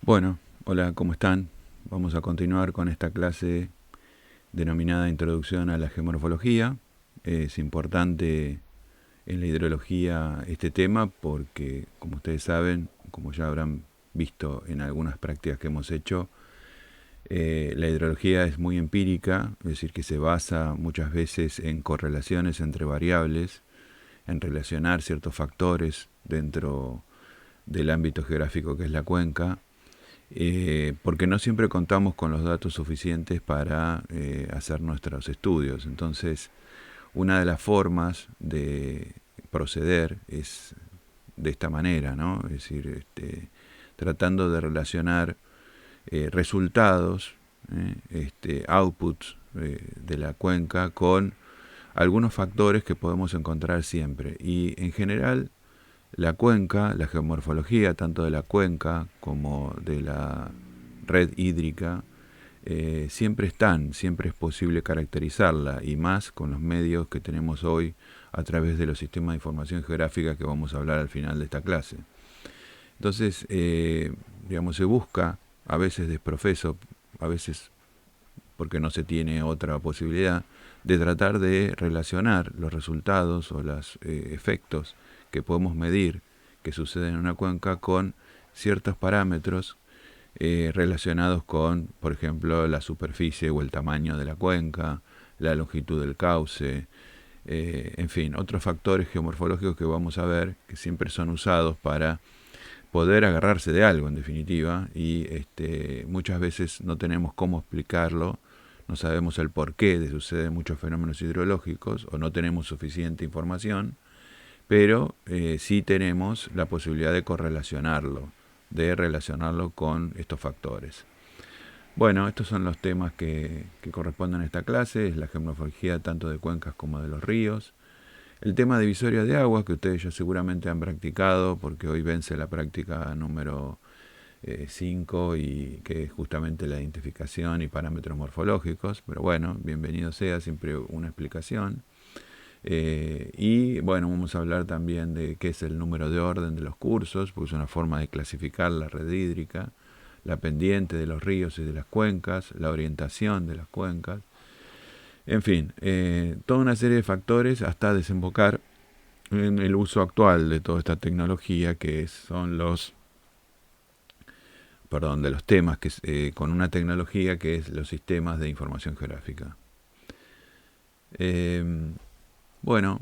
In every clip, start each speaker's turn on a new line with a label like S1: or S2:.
S1: Bueno, hola, ¿cómo están? Vamos a continuar con esta clase denominada Introducción a la Geomorfología. Es importante en la hidrología este tema porque, como ustedes saben, como ya habrán visto en algunas prácticas que hemos hecho, la hidrología es muy empírica, es decir, que se basa muchas veces en correlaciones entre variables, en relacionar ciertos factores dentro del ámbito geográfico que es la cuenca, porque no siempre contamos con los datos suficientes para hacer nuestros estudios. Entonces, una de las formas de proceder es de esta manera, ¿no? Es decir, tratando de relacionar resultados, outputs de la cuenca con algunos factores que podemos encontrar siempre. Y en general, la cuenca, la geomorfología, tanto de la cuenca como de la red hídrica, siempre es posible caracterizarla, y más con los medios que tenemos hoy a través de los sistemas de información geográfica que vamos a hablar al final de esta clase. Entonces, se busca, a veces desprofeso, a veces porque no se tiene otra posibilidad, de tratar de relacionar los resultados o los efectos que podemos medir que suceden en una cuenca con ciertos parámetros relacionados con, por ejemplo, la superficie o el tamaño de la cuenca, la longitud del cauce, en fin, otros factores geomorfológicos que vamos a ver que siempre son usados para poder agarrarse de algo, en definitiva, y muchas veces no tenemos cómo explicarlo, no sabemos el porqué de suceder muchos fenómenos hidrológicos o no tenemos suficiente información, pero sí tenemos la posibilidad de correlacionarlo, de relacionarlo con estos factores. Bueno, estos son los temas que corresponden a esta clase, es la geomorfología tanto de cuencas como de los ríos. El tema divisoria de aguas, que ustedes ya seguramente han practicado, porque hoy vence la práctica número 5, y que es justamente la identificación y parámetros morfológicos, pero bueno, bienvenido sea, siempre una explicación. Y bueno, vamos a hablar también de qué es el número de orden de los cursos, porque es una forma de clasificar la red hídrica, la pendiente de los ríos y de las cuencas, la orientación de las cuencas, en fin, toda una serie de factores hasta desembocar en el uso actual de toda esta tecnología, que son de los temas con una tecnología que es los sistemas de información geográfica. Bueno,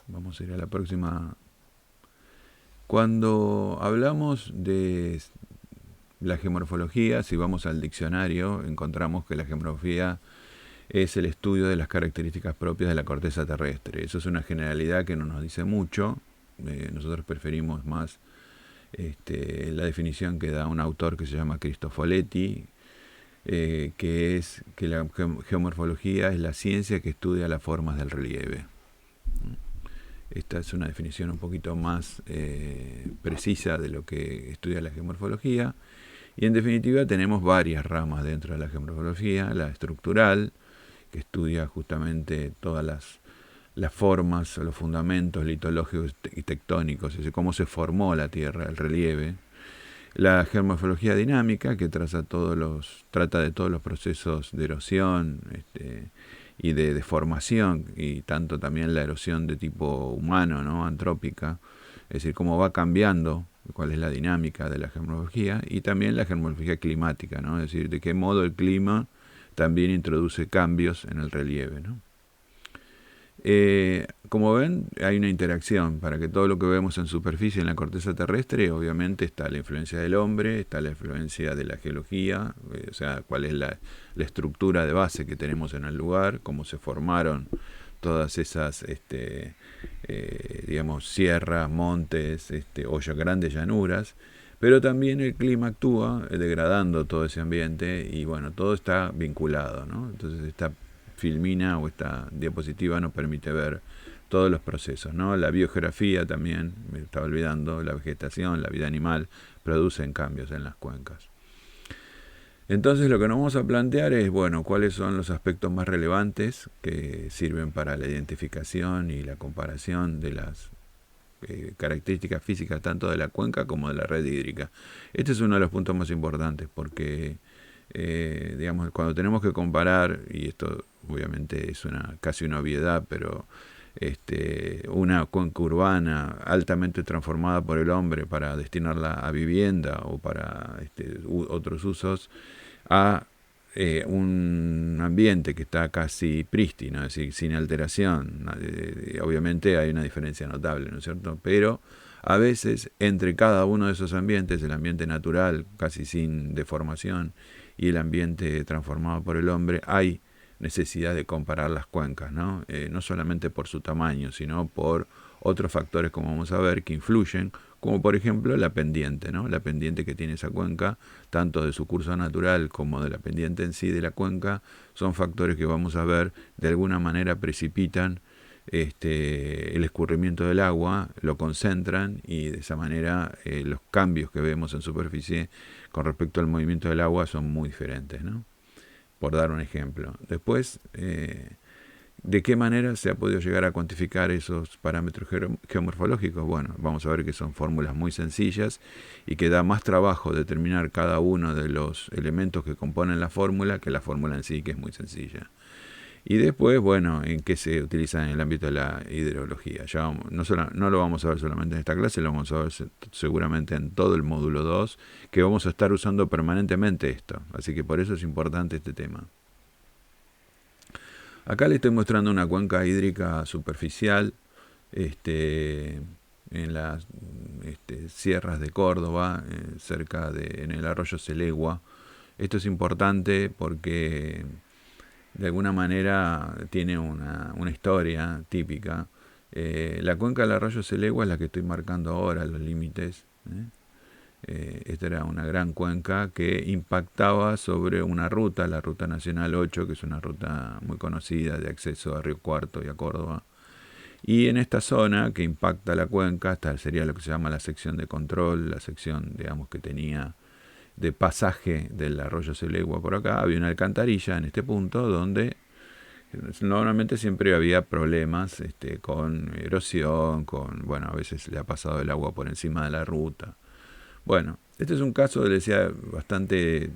S1: vamos a ir a la próxima. Cuando hablamos de la geomorfología, si vamos al diccionario, encontramos que la geomorfología es el estudio de las características propias de la corteza terrestre. Eso es una generalidad que no nos dice mucho. Nosotros preferimos más la definición que da un autor que se llama Cristofoletti, que es que la geomorfología es la ciencia que estudia las formas del relieve. Esta es una definición un poquito más precisa de lo que estudia la geomorfología. Y en definitiva tenemos varias ramas dentro de la geomorfología: la estructural, que estudia justamente todas las formas, los fundamentos litológicos y tectónicos, es decir, cómo se formó la Tierra, el relieve. La geomorfología dinámica, que trata de todos los procesos de erosión y de deformación, y tanto también la erosión de tipo humano, ¿no? Antrópica, es decir, cómo va cambiando, cuál es la dinámica de la geomorfología, y también la geomorfología climática, ¿no? Es decir, de qué modo el clima también introduce cambios en el relieve, ¿no? Como ven, hay una interacción para que todo lo que vemos en superficie en la corteza terrestre, obviamente está la influencia del hombre, está la influencia de la geología, o sea, cuál es la estructura de base que tenemos en el lugar, cómo se formaron todas esas sierras, montes, o grandes llanuras, pero también el clima actúa degradando todo ese ambiente, y bueno, todo está vinculado, ¿no? Entonces esta filmina o esta diapositiva nos permite ver todos los procesos, ¿no? La biogeografía también, me estaba olvidando, la vegetación, la vida animal, producen cambios en las cuencas. Entonces lo que nos vamos a plantear es, bueno, cuáles son los aspectos más relevantes que sirven para la identificación y la comparación de las características físicas tanto de la cuenca como de la red hídrica. Este es uno de los puntos más importantes porque, digamos, cuando tenemos que comparar, y esto obviamente es casi una obviedad, pero una cuenca urbana altamente transformada por el hombre para destinarla a vivienda o para otros usos, a un ambiente que está casi prístino, es decir, sin alteración. Obviamente hay una diferencia notable, ¿no es cierto? Pero a veces entre cada uno de esos ambientes, el ambiente natural, casi sin deformación, y el ambiente transformado por el hombre, hay necesidad de comparar las cuencas, ¿no? No solamente por su tamaño, sino por otros factores, como vamos a ver, que influyen, como por ejemplo la pendiente, ¿no? La pendiente que tiene esa cuenca, tanto de su curso natural como de la pendiente en sí de la cuenca, son factores que vamos a ver de alguna manera precipitan el escurrimiento del agua, lo concentran y de esa manera los cambios que vemos en superficie con respecto al movimiento del agua son muy diferentes, ¿no? Por dar un ejemplo. Después, ¿de qué manera se ha podido llegar a cuantificar esos parámetros geomorfológicos? Bueno, vamos a ver que son fórmulas muy sencillas y que da más trabajo determinar cada uno de los elementos que componen la fórmula que la fórmula en sí, que es muy sencilla. Y después, bueno, en qué se utiliza en el ámbito de la hidrología. Ya no lo vamos a ver solamente en esta clase, lo vamos a ver seguramente en todo el módulo 2, que vamos a estar usando permanentemente esto. Así que por eso es importante este tema. Acá le estoy mostrando una cuenca hídrica superficial en las sierras de Córdoba, en el arroyo Celegua. Esto es importante porque de alguna manera tiene una historia típica. La cuenca del arroyo Celegua es la que estoy marcando ahora, los límites. Esta era una gran cuenca que impactaba sobre una ruta, la Ruta Nacional 8, que es una ruta muy conocida de acceso a Río Cuarto y a Córdoba. Y en esta zona que impacta la cuenca, esta sería lo que se llama la sección de control, la sección, digamos, que tenía de pasaje del arroyo Celegua por acá, había una alcantarilla en este punto donde normalmente siempre había problemas con erosión, bueno, a veces le ha pasado el agua por encima de la ruta. Bueno, este es un caso, le decía, bastante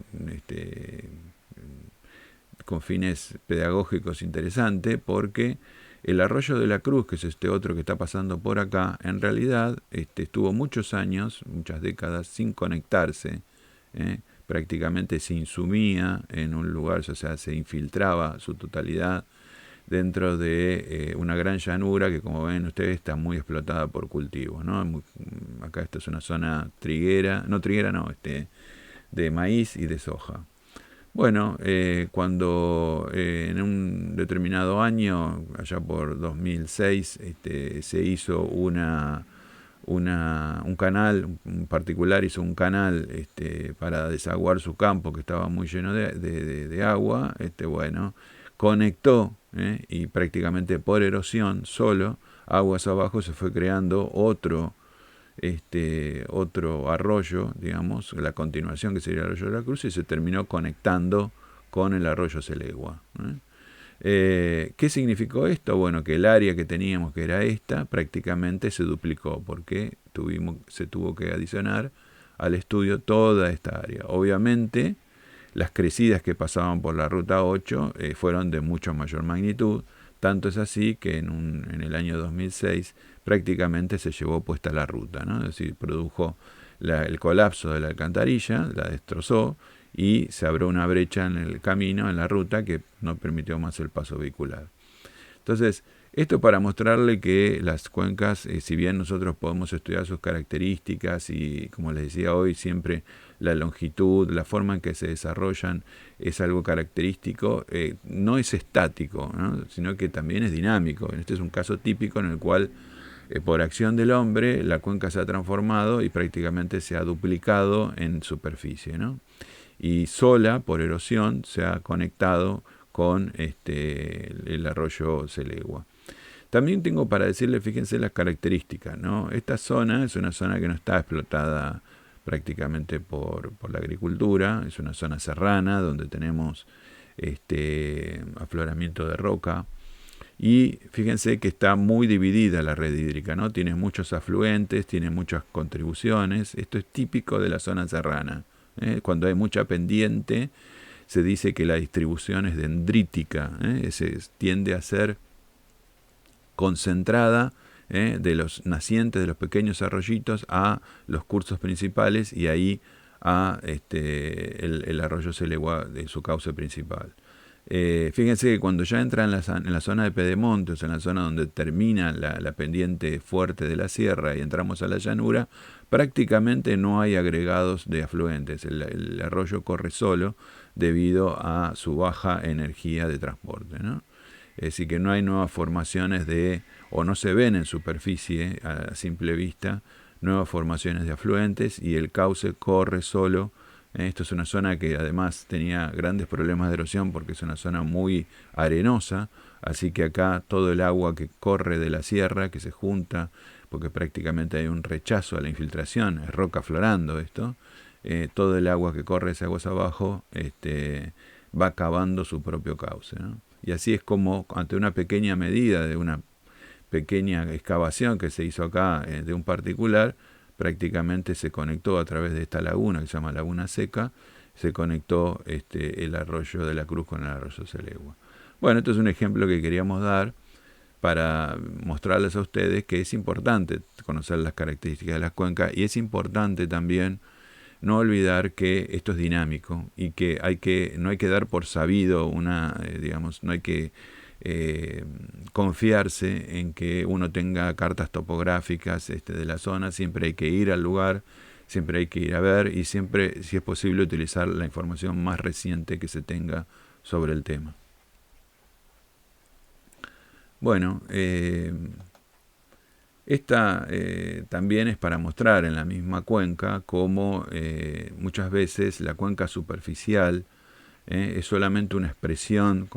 S1: con fines pedagógicos interesante, porque el arroyo de la Cruz, que es este otro que está pasando por acá, en realidad estuvo muchos años, muchas décadas, sin conectarse. Prácticamente se insumía en un lugar, o sea, se infiltraba su totalidad dentro de una gran llanura que, como ven ustedes, está muy explotada por cultivos, ¿no? Acá esta es una zona triguera, de maíz y de soja. Bueno, cuando en un determinado año, allá por 2006, se hizo un canal, un particular hizo un canal para desaguar su campo que estaba muy lleno de agua, bueno, conectó y prácticamente por erosión solo, aguas abajo se fue creando otro arroyo, digamos, la continuación que sería el arroyo de la Cruz, y se terminó conectando con el arroyo Celegua. ¿Qué significó esto? Bueno, que el área que teníamos, que era esta, prácticamente se duplicó, porque se tuvo que adicionar al estudio toda esta área. Obviamente, las crecidas que pasaban por la ruta 8 fueron de mucho mayor magnitud, tanto es así que en el año 2006 prácticamente se llevó puesta la ruta, ¿no? Es decir, produjo el colapso de la alcantarilla, la destrozó, y se abrió una brecha en el camino, en la ruta, que no permitió más el paso vehicular. Entonces, esto para mostrarle que las cuencas, si bien nosotros podemos estudiar sus características y, como les decía hoy, siempre la longitud, la forma en que se desarrollan es algo característico, no es estático, ¿no? Sino que también es dinámico. Este es un caso típico en el cual, por acción del hombre, la cuenca se ha transformado y prácticamente se ha duplicado en superficie, ¿no? Y sola, por erosión, se ha conectado con el arroyo Celegua. También tengo para decirle, fíjense las características, ¿no? Esta zona es una zona que no está explotada prácticamente por la agricultura, es una zona serrana donde tenemos afloramiento de roca, Y fíjense que está muy dividida la red hídrica, ¿no? Tiene muchos afluentes, tiene muchas contribuciones. Esto es típico de la zona serrana. Cuando hay mucha pendiente, se dice que la distribución es dendrítica, se tiende a ser concentrada de los nacientes de los pequeños arroyitos a los cursos principales y ahí a el arroyo Selegua de su cauce principal. Fíjense que cuando ya entra en la zona de Pedemonte, o sea, en la zona donde termina la pendiente fuerte de la sierra y entramos a la llanura, prácticamente no hay agregados de afluentes. El arroyo corre solo debido a su baja energía de transporte, ¿no? Es decir, que no hay nuevas formaciones o no se ven en superficie a simple vista nuevas formaciones de afluentes y el cauce corre solo. Esto es una zona que además tenía grandes problemas de erosión porque es una zona muy arenosa, así que acá todo el agua que corre de la sierra, que se junta, porque prácticamente hay un rechazo a la infiltración, es roca florando esto, todo el agua que corre hacia aguas abajo va cavando su propio cauce, ¿no? Y así es como ante una pequeña medida de una pequeña excavación que se hizo acá de un particular, prácticamente se conectó a través de esta laguna que se llama Laguna Seca, se conectó el arroyo de la Cruz con el arroyo Selegua. Bueno, esto es un ejemplo que queríamos dar para mostrarles a ustedes que es importante conocer las características de las cuencas y es importante también no olvidar que esto es dinámico y que no hay que dar por sabido no hay que confiarse en que uno tenga cartas topográficas de la zona. Siempre hay que ir al lugar, siempre hay que ir a ver y siempre, si es posible, utilizar la información más reciente que se tenga sobre el tema. Bueno, esta también es para mostrar en la misma cuenca cómo muchas veces la cuenca superficial es solamente una expresión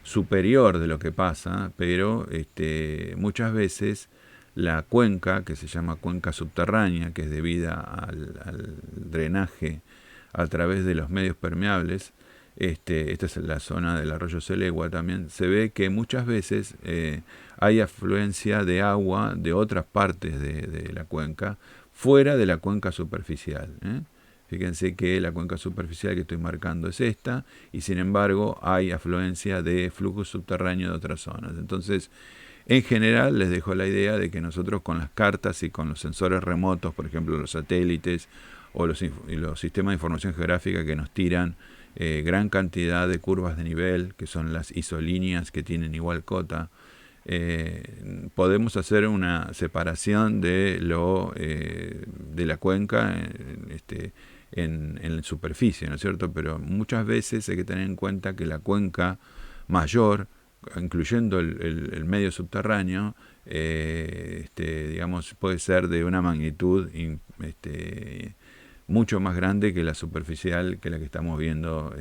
S1: superior de lo que pasa, pero muchas veces la cuenca, que se llama cuenca subterránea, que es debida al drenaje a través de los medios permeables, esta es la zona del arroyo Selegua también, se ve que muchas veces hay afluencia de agua de otras partes de la cuenca, fuera de la cuenca superficial. Fíjense que la cuenca superficial que estoy marcando es esta, y sin embargo hay afluencia de flujo subterráneo de otras zonas. Entonces, en general les dejo la idea de que nosotros con las cartas y con los sensores remotos, por ejemplo los satélites o los sistemas de información geográfica que nos tiran gran cantidad de curvas de nivel, que son las isolíneas que tienen igual cota, podemos hacer una separación de la cuenca en superficie, ¿no es cierto? Pero muchas veces hay que tener en cuenta que la cuenca mayor, incluyendo el medio subterráneo, digamos, puede ser de una magnitud mucho más grande que la superficial, que la que estamos viendo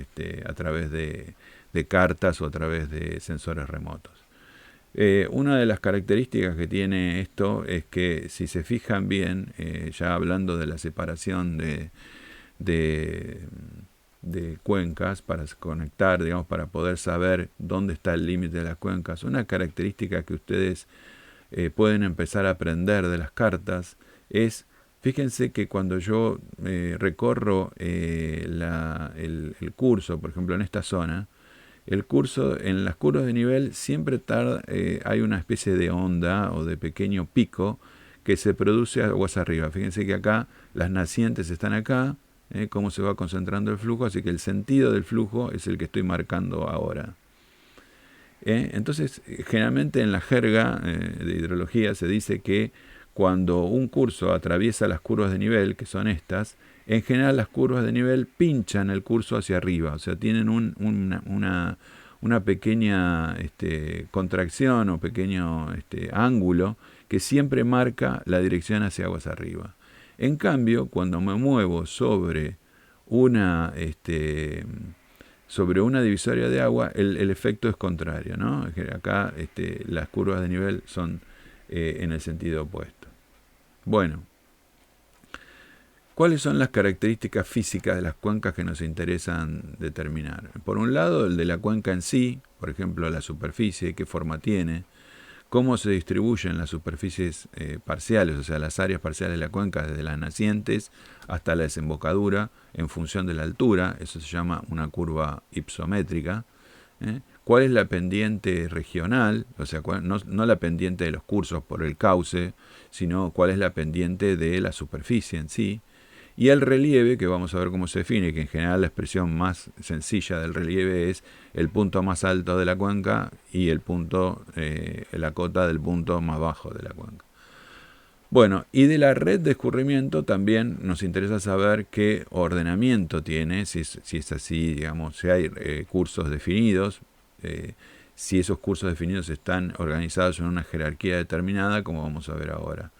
S1: a través de cartas o a través de sensores remotos. Una de las características que tiene esto es que, si se fijan bien, ya hablando de la separación de cuencas para conectar, digamos, para poder saber dónde está el límite de las cuencas, una característica que ustedes pueden empezar a aprender de las cartas es, fíjense que cuando yo recorro el curso, por ejemplo en esta zona, el curso en las curvas de nivel siempre hay una especie de onda o de pequeño pico que se produce aguas arriba. Fíjense que acá las nacientes están acá, cómo se va concentrando el flujo, así que el sentido del flujo es el que estoy marcando ahora. Entonces, generalmente en la jerga de hidrología se dice que cuando un curso atraviesa las curvas de nivel, que son estas, en general las curvas de nivel pinchan el curso hacia arriba, o sea, tienen una pequeña contracción o pequeño ángulo que siempre marca la dirección hacia aguas arriba. En cambio, cuando me muevo sobre una divisoria de agua, el efecto es contrario, ¿no? Acá las curvas de nivel son en el sentido opuesto. Bueno, ¿Cuáles son las características físicas de las cuencas que nos interesan determinar? Por un lado, el de la cuenca en sí, por ejemplo, la superficie, qué forma tiene, cómo se distribuyen las superficies parciales, o sea, las áreas parciales de la cuenca, desde las nacientes hasta la desembocadura, en función de la altura, eso se llama una curva hipométrica. ¿Cuál es la pendiente regional? O sea, no la pendiente de los cursos por el cauce, sino cuál es la pendiente de la superficie en sí. Y el relieve, que vamos a ver cómo se define, que en general la expresión más sencilla del relieve es el punto más alto de la cuenca y el punto, la cota del punto más bajo de la cuenca. Bueno, y de la red de escurrimiento también nos interesa saber qué ordenamiento tiene, si es así, digamos, si hay cursos definidos, si esos cursos definidos están organizados en una jerarquía determinada, como vamos a ver ahora.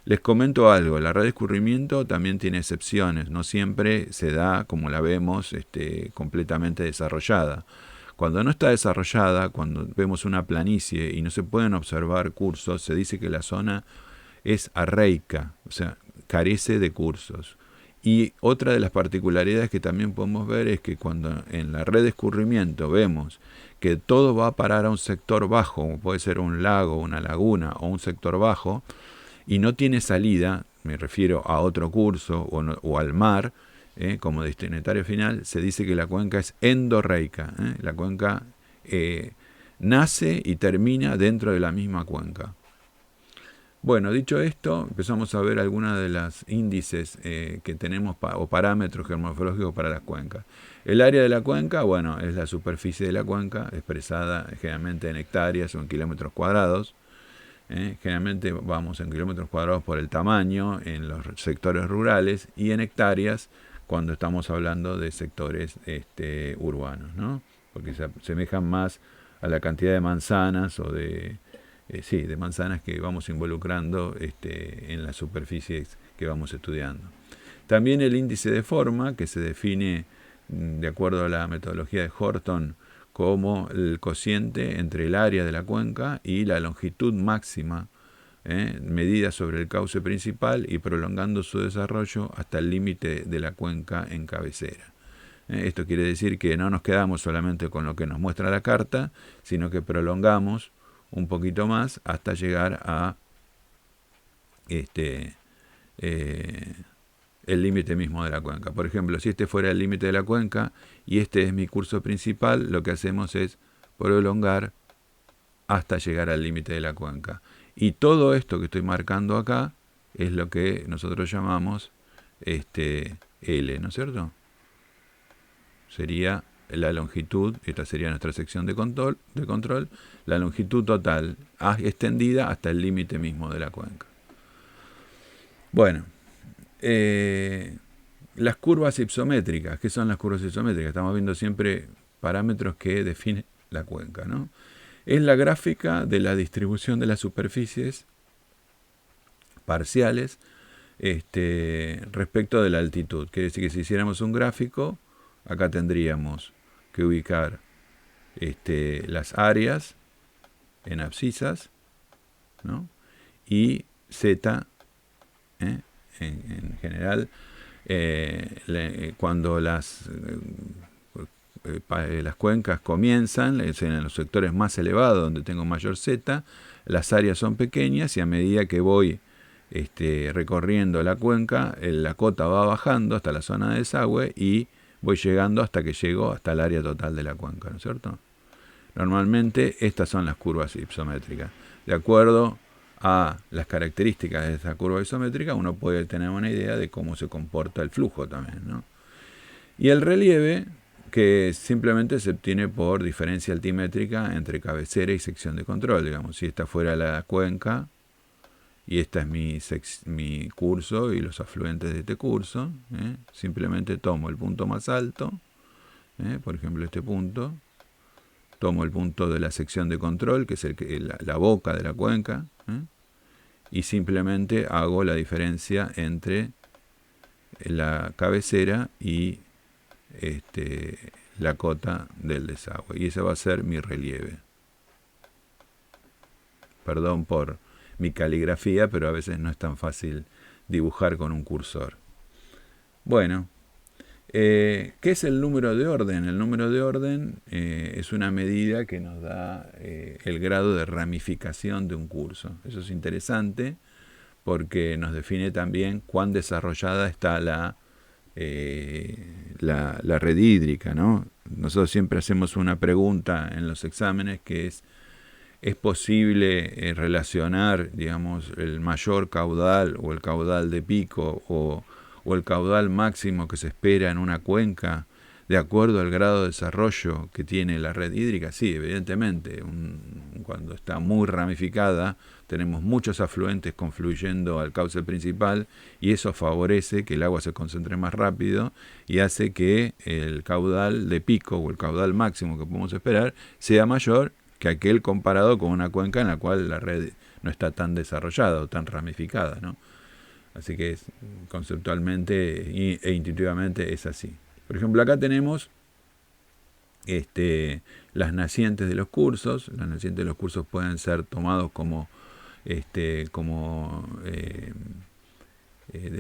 S1: Les comento algo, la red de escurrimiento también tiene excepciones, no siempre se da como la vemos completamente desarrollada. Cuando no está desarrollada, cuando vemos una planicie y no se pueden observar cursos, se dice que la zona es arreica, o sea, carece de cursos. Y otra de las particularidades que también podemos ver es que cuando en la red de escurrimiento vemos que todo va a parar a un sector bajo, como puede ser un lago, una laguna o un sector bajo, y no tiene salida, me refiero a otro curso o al mar, como destinatario final, se dice que la cuenca es endorreica. La cuenca nace y termina dentro de la misma cuenca. Bueno, dicho esto, empezamos a ver algunos de los índices que tenemos o parámetros geomorfológicos para las cuencas. El área de la cuenca, bueno, es la superficie de la cuenca, expresada generalmente en hectáreas o en kilómetros cuadrados. Generalmente vamos en kilómetros cuadrados por el tamaño en los sectores rurales y en hectáreas cuando estamos hablando de sectores urbanos, ¿no? Porque se asemejan más a la cantidad de manzanas o de manzanas que vamos involucrando en las superficies que vamos estudiando. También el índice de forma, que se define de acuerdo a la metodología de Horton como el cociente entre el área de la cuenca y la longitud máxima medida sobre el cauce principal y prolongando su desarrollo hasta el límite de la cuenca en cabecera. Esto quiere decir que no nos quedamos solamente con lo que nos muestra la carta, sino que prolongamos un poquito más hasta llegar a el límite mismo de la cuenca. Por ejemplo, si este fuera el límite de la cuenca y este es mi curso principal, lo que hacemos es prolongar hasta llegar al límite de la cuenca. Y todo esto que estoy marcando acá es lo que nosotros llamamos L, ¿no es cierto? Sería la longitud, esta sería nuestra sección de control, la longitud total extendida hasta el límite mismo de la cuenca. Bueno, las curvas hipométricas. ¿Qué son las curvas hipométricas? Estamos viendo siempre parámetros que definen la cuenca, ¿no? Es la gráfica de la distribución de las superficies parciales respecto de la altitud. Quiere decir que si hiciéramos un gráfico, acá tendríamos que ubicar las áreas en abscisas, ¿no? Y Z, en general, cuando las cuencas comienzan, en los sectores más elevados donde tengo mayor Z, las áreas son pequeñas y a medida que voy recorriendo la cuenca, la cota va bajando hasta la zona de desagüe y voy llegando hasta que llego hasta el área total de la cuenca, ¿no es cierto? Normalmente estas son las curvas hipométricas. De acuerdo a las características de esta curva isométrica, uno puede tener una idea de cómo se comporta el flujo también, ¿no? Y el relieve, que simplemente se obtiene por diferencia altimétrica entre cabecera y sección de control. Digamos, si esta fuera la cuenca y esta es mi curso y los afluentes de este curso, simplemente tomo el punto más alto, por ejemplo este punto, tomo el punto de la sección de control, que es la boca de la cuenca, y simplemente hago la diferencia entre la cabecera y la cota del desagüe. Y ese va a ser mi relieve. Perdón por mi caligrafía, pero a veces no es tan fácil dibujar con un cursor. Bueno, ¿qué es el número de orden? El número de orden es una medida que nos da el grado de ramificación de un curso. Eso es interesante porque nos define también cuán desarrollada está la red hídrica, ¿no? Nosotros siempre hacemos una pregunta en los exámenes que ¿es posible relacionar, digamos, el mayor caudal o el caudal de pico o el caudal máximo que se espera en una cuenca de acuerdo al grado de desarrollo que tiene la red hídrica? Sí, evidentemente, cuando está muy ramificada, tenemos muchos afluentes confluyendo al cauce principal y eso favorece que el agua se concentre más rápido y hace que el caudal de pico o el caudal máximo que podemos esperar sea mayor que aquel comparado con una cuenca en la cual la red no está tan desarrollada o tan ramificada, ¿no? Así que conceptualmente e intuitivamente es así. Por ejemplo, acá tenemos las nacientes de los cursos. Las nacientes de los cursos pueden ser tomados como de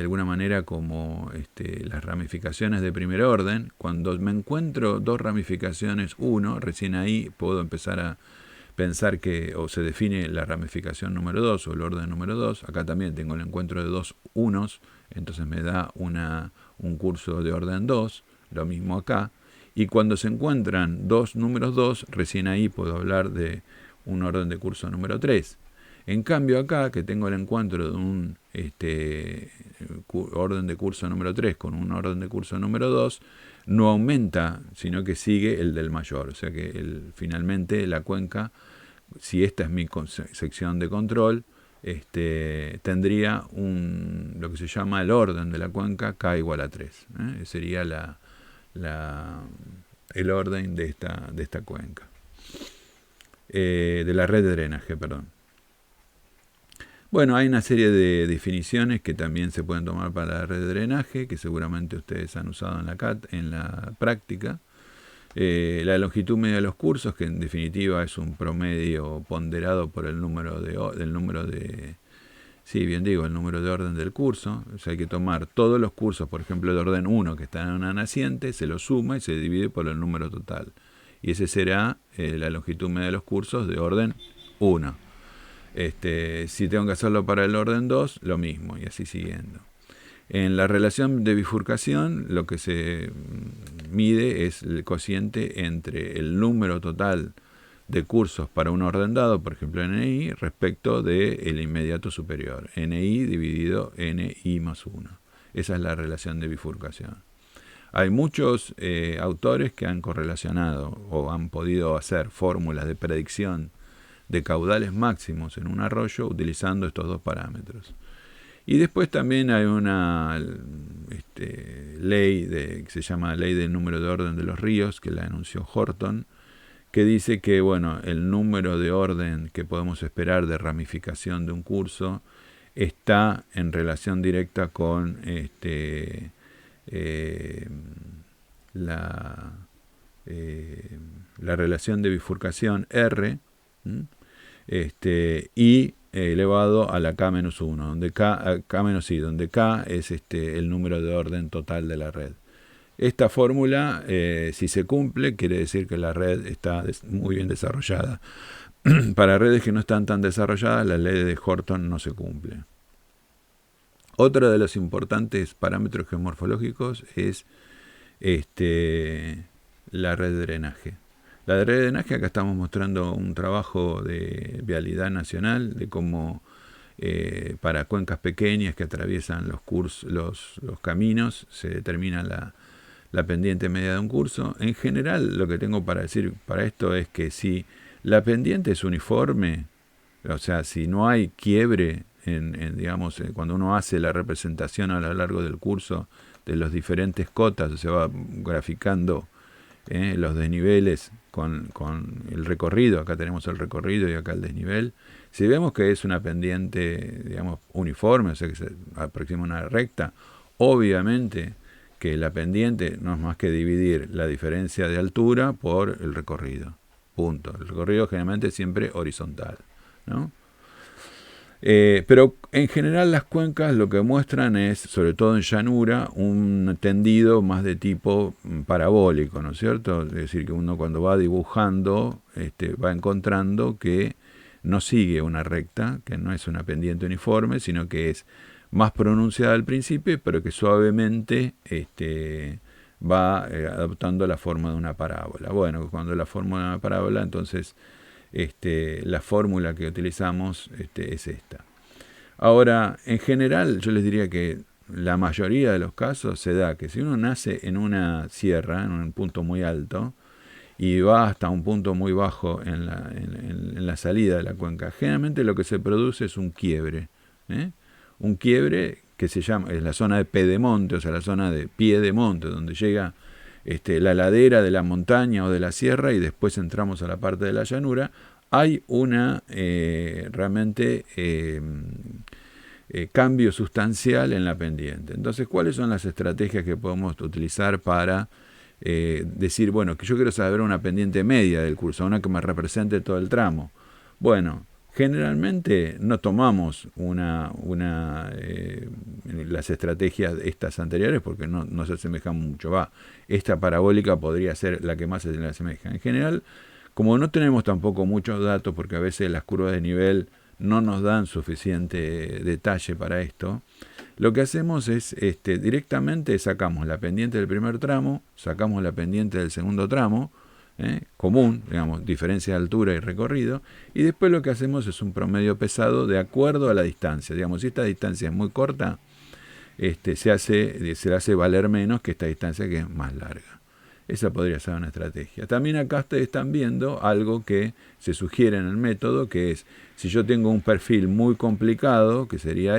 S1: alguna manera como las ramificaciones de primer orden. Cuando me encuentro dos ramificaciones 1, recién ahí puedo empezar a pensar que o se define la ramificación número 2 o el orden número 2. Acá también tengo el encuentro de dos unos, entonces me da un curso de orden 2, lo mismo acá. Y cuando se encuentran dos números 2, recién ahí puedo hablar de un orden de curso número 3. En cambio acá, que tengo el encuentro de un orden de curso número 3 con un orden de curso número 2, no aumenta, sino que sigue el del mayor. O sea que finalmente la cuenca, si esta es mi sección de control, tendría lo que se llama el orden de la cuenca K igual a 3. Sería el orden de esta cuenca. De la red de drenaje, perdón. Bueno, hay una serie de definiciones que también se pueden tomar para la red de drenaje, que seguramente ustedes han usado en la práctica. La longitud media de los cursos, que en definitiva es un promedio ponderado por el número de orden del curso. O sea, hay que tomar todos los cursos, por ejemplo, el orden 1 que están en una naciente, se lo suma y se divide por el número total. Y ese será la longitud media de los cursos de orden 1. Si tengo que hacerlo para el orden 2, lo mismo, y así siguiendo. En la relación de bifurcación, lo que se mide es el cociente entre el número total de cursos para un orden dado, por ejemplo NI, respecto del inmediato superior. NI dividido NI más 1. Esa es la relación de bifurcación. Hay muchos autores que han correlacionado o han podido hacer fórmulas de predicción de caudales máximos en un arroyo utilizando estos dos parámetros. Y después también hay una ley que se llama Ley del Número de Orden de los Ríos, que la enunció Horton, que dice que el número de orden que podemos esperar de ramificación de un curso está en relación directa con la relación de bifurcación R, y elevado a la K-1, donde donde K es el número de orden total de la red. Esta fórmula, si se cumple, quiere decir que la red está muy bien desarrollada. Para redes que no están tan desarrolladas, la ley de Horton no se cumple. Otro de los importantes parámetros geomorfológicos es la red de drenaje. La red de drenaje, acá estamos mostrando un trabajo de Vialidad Nacional, de cómo para cuencas pequeñas que atraviesan los caminos se determina la pendiente media de un curso. En general, lo que tengo para decir para esto es que si la pendiente es uniforme, o sea, si no hay quiebre cuando uno hace la representación a lo largo del curso de los diferentes cotas, se va graficando los desniveles con el recorrido. Acá tenemos el recorrido y acá el desnivel. Si vemos que es una pendiente, uniforme, o sea que se aproxima a una recta, obviamente que la pendiente no es más que dividir la diferencia de altura por el recorrido. Punto. El recorrido generalmente es siempre horizontal, ¿no? Pero en general las cuencas lo que muestran es, sobre todo en llanura, un tendido más de tipo parabólico, ¿no es cierto? Es decir, que uno cuando va dibujando va encontrando que no sigue una recta, que no es una pendiente uniforme, sino que es más pronunciada al principio, pero que suavemente va adoptando la forma de una parábola. Bueno, cuando la forma de una parábola, entonces la fórmula que utilizamos es esta. Ahora, en general, yo les diría que la mayoría de los casos se da que si uno nace en una sierra, en un punto muy alto, y va hasta un punto muy bajo en la salida de la cuenca, generalmente lo que se produce es un quiebre. Un quiebre que se llama, es la zona de pedemonte, o sea, la zona de pie de monte, donde llega la ladera de la montaña o de la sierra y después entramos a la parte de la llanura. Hay una realmente cambio sustancial en la pendiente. Entonces, ¿cuáles son las estrategias que podemos utilizar para decir, bueno, que yo quiero saber una pendiente media del curso, una que me represente todo el tramo? Bueno, generalmente no tomamos las estrategias estas anteriores porque no se asemejan mucho. Esta parabólica podría ser la que más se le asemeja. En general, como no tenemos tampoco muchos datos, porque a veces las curvas de nivel no nos dan suficiente detalle para esto, lo que hacemos es directamente sacamos la pendiente del primer tramo, sacamos la pendiente del segundo tramo, común, digamos, diferencia de altura y recorrido, y después lo que hacemos es un promedio pesado de acuerdo a la distancia. Digamos, si esta distancia es muy corta, se hace valer menos que esta distancia que es más larga. Esa podría ser una estrategia. También acá ustedes están viendo algo que se sugiere en el método, que es, si yo tengo un perfil muy complicado, que sería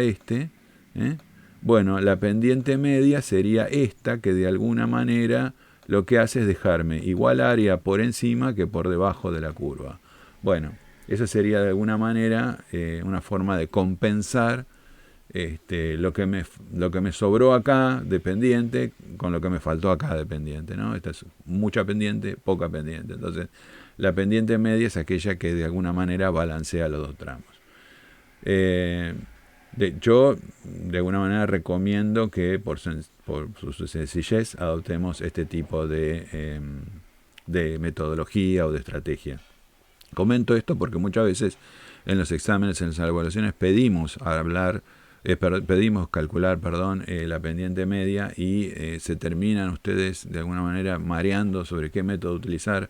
S1: bueno, la pendiente media sería esta, que de alguna manera lo que hace es dejarme igual área por encima que por debajo de la curva. Bueno, esa sería de alguna manera una forma de compensar lo que me sobró acá de pendiente con lo que me faltó acá de pendiente, ¿no? Esta es mucha pendiente, poca pendiente. Entonces, la pendiente media es aquella que de alguna manera balancea los dos tramos. Yo, de alguna manera, recomiendo que por su sencillez adoptemos este tipo de metodología o de estrategia. Comento esto porque muchas veces en los exámenes, en las evaluaciones, pedimos calcular la pendiente media y se terminan ustedes de alguna manera mareando sobre qué método utilizar.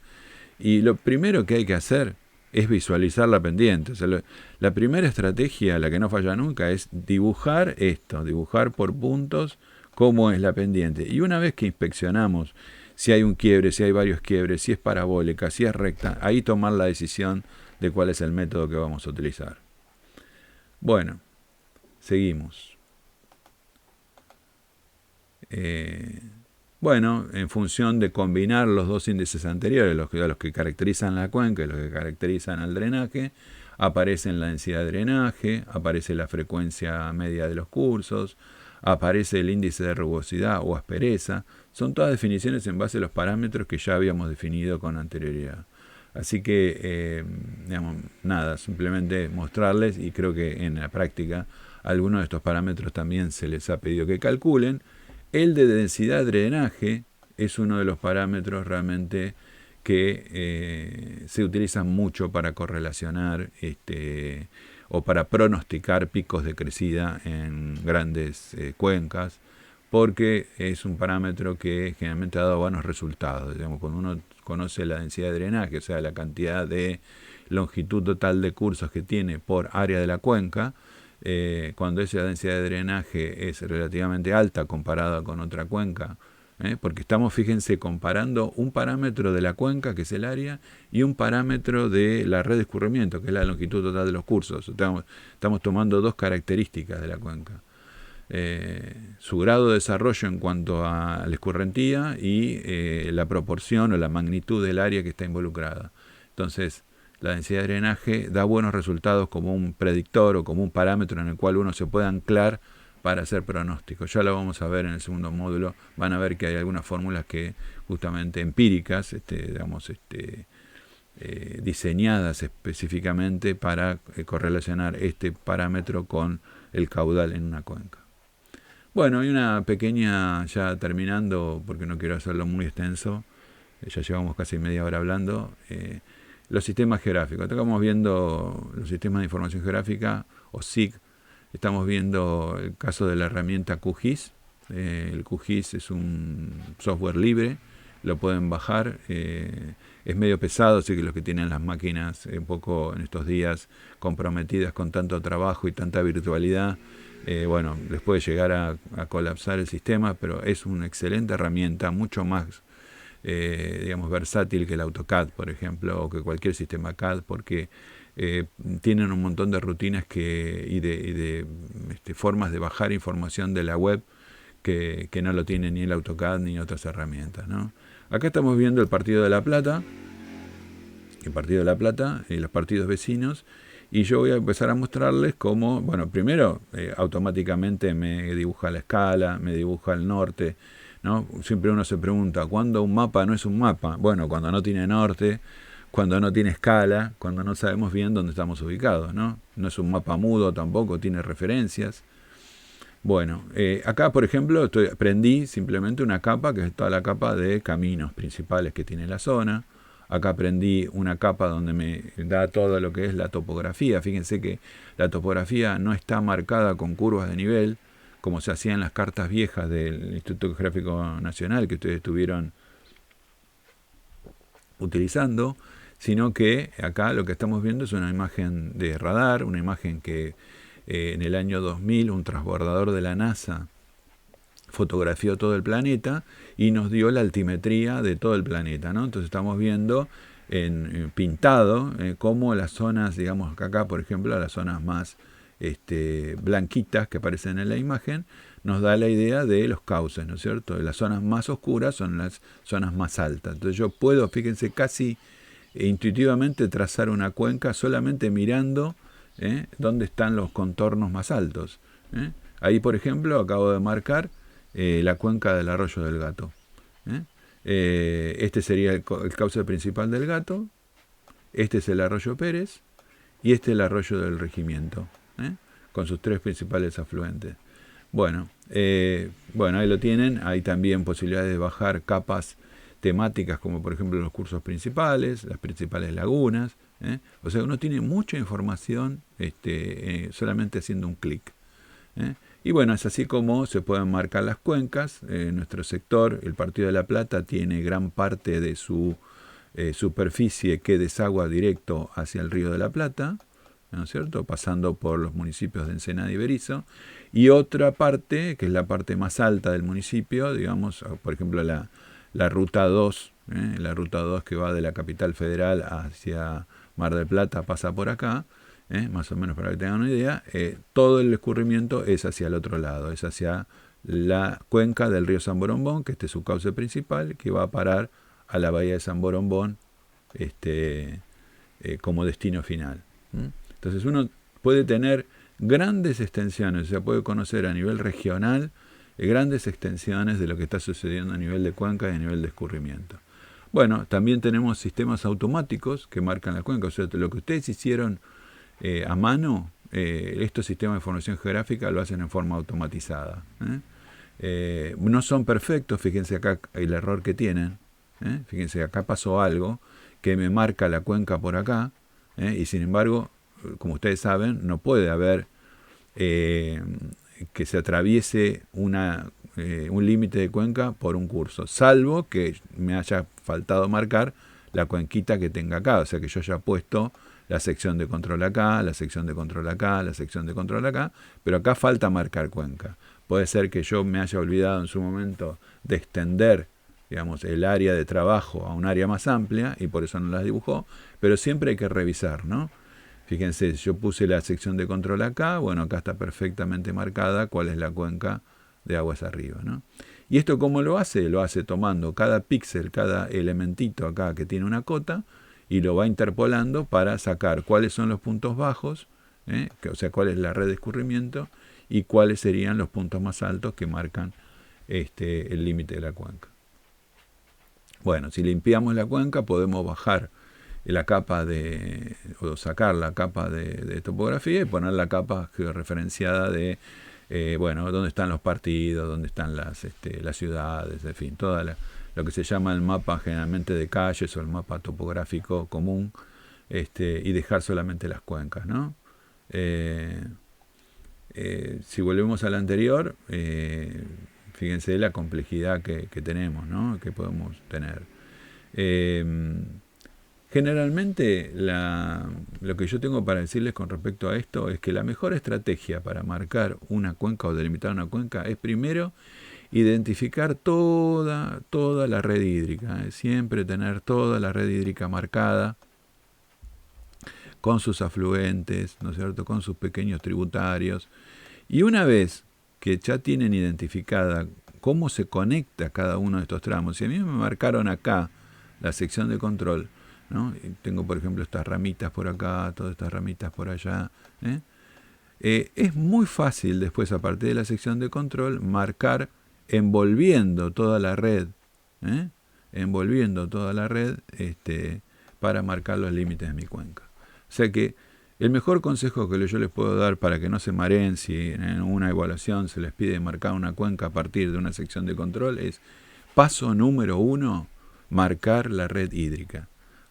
S1: Y lo primero que hay que hacer es visualizar la pendiente. O sea, la primera estrategia, la que no falla nunca, es dibujar por puntos cómo es la pendiente. Y una vez que inspeccionamos si hay un quiebre, si hay varios quiebres, si es parabólica, si es recta, ahí tomar la decisión de cuál es el método que vamos a utilizar. Bueno, seguimos. Bueno, en función de combinar los dos índices anteriores, los que caracterizan la cuenca y los que caracterizan al drenaje, aparecen la densidad de drenaje, aparece la frecuencia media de los cursos, aparece el índice de rugosidad o aspereza. Son todas definiciones en base a los parámetros que ya habíamos definido con anterioridad. Así que, nada, simplemente mostrarles, y creo que en la práctica algunos de estos parámetros también se les ha pedido que calculen. El de densidad de drenaje es uno de los parámetros realmente que se utilizan mucho para correlacionar o para pronosticar picos de crecida en grandes cuencas, porque es un parámetro que generalmente ha dado buenos resultados. Digamos, cuando uno conoce la densidad de drenaje, o sea, la cantidad de longitud total de cursos que tiene por área de la cuenca, cuando esa densidad de drenaje es relativamente alta comparada con otra cuenca, porque estamos, fíjense, comparando un parámetro de la cuenca, que es el área, y un parámetro de la red de escurrimiento, que es la longitud total de los cursos. Estamos tomando dos características de la cuenca. Su grado de desarrollo en cuanto a la escurrentía y la proporción o la magnitud del área que está involucrada. Entonces, la densidad de drenaje da buenos resultados como un predictor o como un parámetro en el cual uno se puede anclar para hacer pronósticos. Ya lo vamos a ver en el segundo módulo. Van a ver que hay algunas fórmulas que justamente empíricas, diseñadas específicamente para correlacionar este parámetro con el caudal en una cuenca. Bueno, y una pequeña, ya terminando, porque no quiero hacerlo muy extenso, ya llevamos casi media hora hablando, los sistemas geográficos. Estamos viendo los sistemas de información geográfica, o SIG. Estamos viendo el caso de la herramienta QGIS. El QGIS es un software libre, lo pueden bajar. Es medio pesado, así que los que tienen las máquinas un poco en estos días comprometidas con tanto trabajo y tanta virtualidad, bueno, les puede llegar a colapsar el sistema, pero es una excelente herramienta, mucho más digamos, versátil que el AutoCAD, por ejemplo, o que cualquier sistema CAD, porque tienen un montón de rutinas y de formas de bajar información de la web que no lo tiene ni el AutoCAD ni otras herramientas, ¿no? Acá estamos viendo el Partido de La Plata, y los partidos vecinos, y yo voy a empezar a mostrarles cómo, bueno, primero automáticamente me dibuja la escala, me dibuja el norte, ¿no? Siempre uno se pregunta, ¿cuándo un mapa no es un mapa? Bueno, cuando no tiene norte, cuando no tiene escala, cuando no sabemos bien dónde estamos ubicados, ¿no? No es un mapa mudo tampoco, tiene referencias. Bueno, acá por ejemplo prendí simplemente una capa, que es toda la capa de caminos principales que tiene la zona. Acá prendí una capa donde me da todo lo que es la topografía. Fíjense que la topografía no está marcada con curvas de nivel, como se hacía en las cartas viejas del Instituto Geográfico Nacional que ustedes estuvieron utilizando, sino que acá lo que estamos viendo es una imagen de radar, una imagen que en el año 2000 un transbordador de la NASA fotografió todo el planeta y nos dio la altimetría de todo el planeta, ¿no? Entonces estamos viendo pintado cómo las zonas, digamos acá por ejemplo, las zonas más blanquitas que aparecen en la imagen, nos da la idea de los cauces, ¿no es cierto? Las zonas más oscuras son las zonas más altas. Entonces yo puedo, fíjense, casi intuitivamente trazar una cuenca solamente mirando dónde están los contornos más altos. Ahí, por ejemplo, acabo de marcar la cuenca del Arroyo del Gato. Este sería el cauce principal del Gato, este es el Arroyo Pérez y este el Arroyo del Regimiento, con sus tres principales afluentes. Bueno, ahí lo tienen. Hay también posibilidades de bajar capas temáticas como por ejemplo los cursos principales, las principales lagunas. O sea, uno tiene mucha información solamente haciendo un clic. Y bueno, es así como se pueden marcar las cuencas. Nuestro sector, el Partido de La Plata, tiene gran parte de su superficie que desagua directo hacia el Río de la Plata, ¿no es cierto?, pasando por los municipios de Ensenada y Berisso, y otra parte, que es la parte más alta del municipio, digamos, por ejemplo la Ruta 2, la Ruta 2 que va de la capital federal hacia Mar del Plata pasa por acá, más o menos para que tengan una idea, todo el escurrimiento es hacia el otro lado, es hacia la cuenca del río San Borombón, que este es su cauce principal, que va a parar a la bahía de San Borombón como destino final. Entonces uno puede tener grandes extensiones, o sea, puede conocer a nivel regional grandes extensiones de lo que está sucediendo a nivel de cuenca y a nivel de escurrimiento. Bueno, también tenemos sistemas automáticos que marcan la cuenca, o sea, lo que ustedes hicieron a mano, estos sistemas de información geográfica lo hacen en forma automatizada. No son perfectos, fíjense acá el error que tienen, fíjense, acá pasó algo que me marca la cuenca por acá, y sin embargo, como ustedes saben, no puede haber que se atraviese un límite de cuenca por un curso, salvo que me haya faltado marcar la cuenquita que tenga acá, o sea que yo haya puesto la sección de control acá, la sección de control acá, la sección de control acá, pero acá falta marcar cuenca. Puede ser que yo me haya olvidado en su momento de extender, digamos, el área de trabajo a un área más amplia y por eso no las dibujó, pero siempre hay que revisar, ¿no? Fíjense, yo puse la sección de control acá, bueno, acá está perfectamente marcada cuál es la cuenca de aguas arriba, ¿no? ¿Y esto cómo lo hace? Lo hace tomando cada píxel, cada elementito acá que tiene una cota, y lo va interpolando para sacar cuáles son los puntos bajos, o sea, cuál es la red de escurrimiento, y cuáles serían los puntos más altos que marcan el límite de la cuenca. Bueno, si limpiamos la cuenca podemos bajar la capa o sacar la capa de topografía y poner la capa georreferenciada de, bueno, dónde están los partidos, dónde están las ciudades, en fin, lo que se llama el mapa generalmente de calles o el mapa topográfico común, y dejar solamente las cuencas, ¿no? Si volvemos al anterior, fíjense la complejidad que tenemos, ¿no? Que podemos tener. Generalmente lo que yo tengo para decirles con respecto a esto es que la mejor estrategia para marcar una cuenca o delimitar una cuenca es primero identificar toda la red hídrica, siempre tener toda la red hídrica marcada con sus afluentes, ¿no es cierto?, con sus pequeños tributarios. Y una vez que ya tienen identificada cómo se conecta cada uno de estos tramos, si a mí me marcaron acá la sección de control, ¿no? Tengo, por ejemplo, estas ramitas por acá, todas estas ramitas por allá, es muy fácil después, a partir de la sección de control, marcar envolviendo toda la red, envolviendo toda la red, para marcar los límites de mi cuenca. O sea que el mejor consejo que yo les puedo dar para que no se mareen si en una evaluación se les pide marcar una cuenca a partir de una sección de control es: paso número 1, marcar la red hídrica.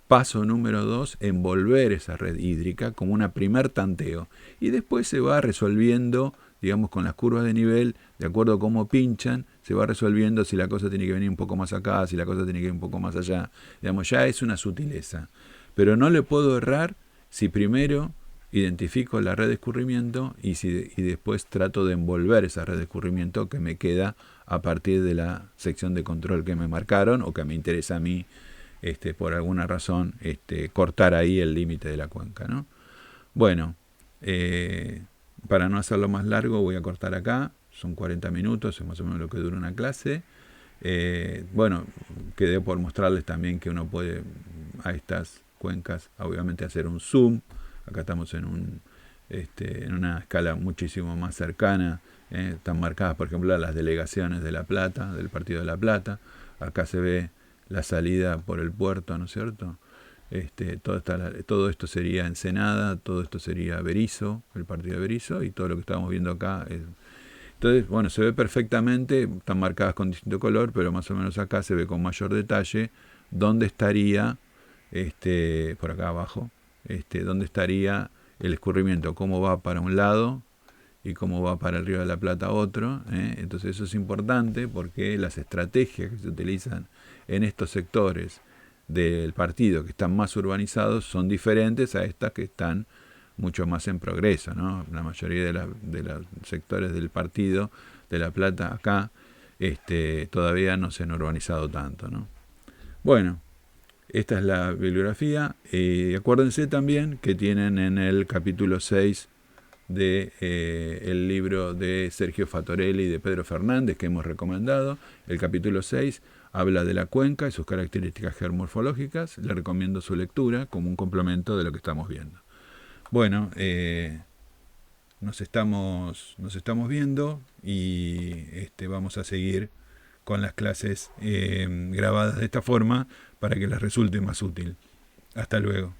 S1: Paso número 2, envolver esa red hídrica como una primer tanteo. Y después se va resolviendo, digamos, con las curvas de nivel, de acuerdo a cómo pinchan, se va resolviendo si la cosa tiene que venir un poco más acá, si la cosa tiene que ir un poco más allá. Digamos, ya es una sutileza. Pero no le puedo errar si primero identifico la red de escurrimiento y después trato de envolver esa red de escurrimiento que me queda a partir de la sección de control que me marcaron o que me interesa a mí, por alguna razón, cortar ahí el límite de la cuenca, ¿no? Bueno, para no hacerlo más largo voy a cortar acá. Son 40 minutos, es más o menos lo que dura una clase. Bueno, quedé por mostrarles también que uno puede a estas cuencas obviamente hacer un zoom. Acá estamos en una escala muchísimo más cercana. Están marcadas, por ejemplo, las delegaciones de La Plata, del Partido de La Plata. Acá se ve la salida por el puerto, ¿no es cierto? Todo esto sería Ensenada, todo esto sería Berisso, el partido de Berisso, y todo lo que estamos viendo acá es... Entonces, bueno, se ve perfectamente, están marcadas con distinto color, pero más o menos acá se ve con mayor detalle dónde estaría, por acá abajo, dónde estaría el escurrimiento, cómo va para un lado y cómo va para el Río de la Plata otro. Entonces eso es importante porque las estrategias que se utilizan en estos sectores del partido que están más urbanizados son diferentes a estas que están mucho más en progreso, ¿no? La mayoría de los sectores del partido de La Plata acá todavía no se han urbanizado tanto, ¿no? Bueno, esta es la bibliografía. Acuérdense también que tienen en el capítulo 6 el libro de Sergio Fatorelli y de Pedro Fernández que hemos recomendado. El capítulo 6 habla de la cuenca y sus características geomorfológicas. Le recomiendo su lectura como un complemento de lo que estamos viendo. Bueno, nos estamos viendo y vamos a seguir con las clases grabadas de esta forma para que les resulte más útil. Hasta luego.